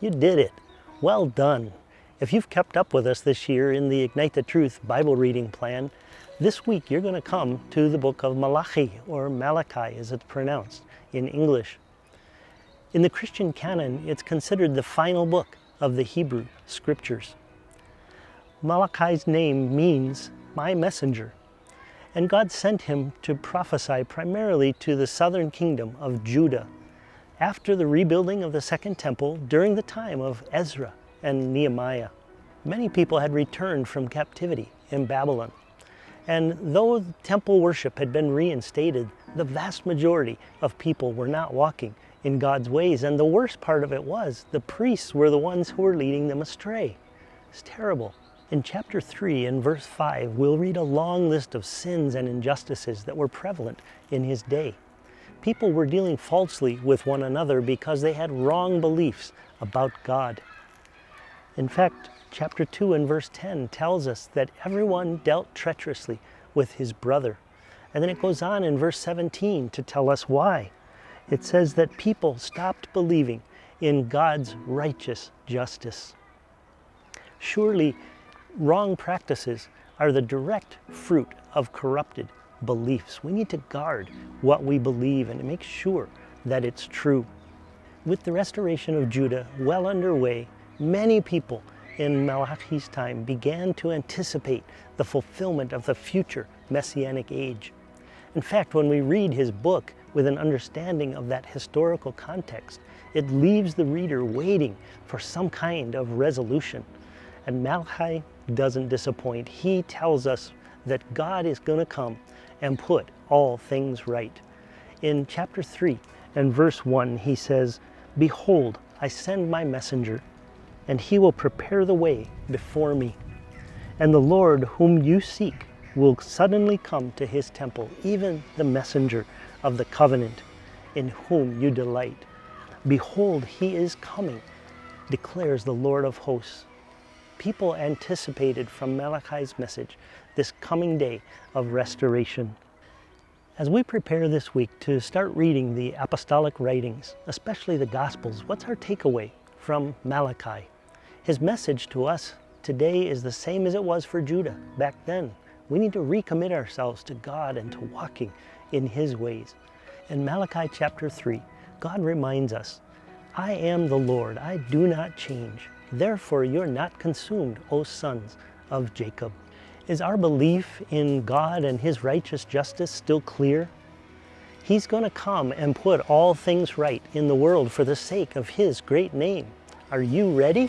You did it. Well done. If you've kept up with us this year in the Ignite the Truth Bible reading plan, this week you're going to come to the book of Malachi, or Malachi as it's pronounced in English. In the Christian canon, it's considered the final book of the Hebrew Scriptures. Malachi's name means my messenger, and God sent him to prophesy primarily to the southern kingdom of Judah after the rebuilding of the Second Temple during the time of Ezra and Nehemiah. Many people had returned from captivity in Babylon, and though temple worship had been reinstated, the vast majority of people were not walking in God's ways, and the worst part of it was the priests were the ones who were leading them astray. It's terrible. In chapter 3 and verse 5, we'll read a long list of sins and injustices that were prevalent in his day. People were dealing falsely with one another because they had wrong beliefs about God. In fact, chapter 2 and verse 10 tells us that everyone dealt treacherously with his brother. And then it goes on in verse 17 to tell us why. It says that people stopped believing in God's righteous justice. Surely, wrong practices are the direct fruit of corrupted beliefs. We need to guard what we believe and make sure that it's true. With the restoration of Judah well underway, many people in Malachi's time began to anticipate the fulfillment of the future Messianic age. In fact, when we read his book with an understanding of that historical context, it leaves the reader waiting for some kind of resolution. And Malachi doesn't disappoint. He tells us that God is going to come and put all things right. In chapter 3 and verse 1, he says, "Behold, I send my messenger, and he will prepare the way before me. And the Lord whom you seek will suddenly come to his temple, even the messenger of the covenant in whom you delight. Behold, he is coming, declares the Lord of hosts." People anticipated from Malachi's message this coming day of restoration. As we prepare this week to start reading the apostolic writings, especially the Gospels, what's our takeaway from Malachi? His message to us today is the same as it was for Judah back then. We need to recommit ourselves to God and to walking in his ways. In Malachi chapter 3, God reminds us, "I am the Lord, I do not change. Therefore you're not consumed, O sons of Jacob." Is our belief in God and his righteous justice still clear? He's going to come and put all things right in the world for the sake of his great name. Are you ready?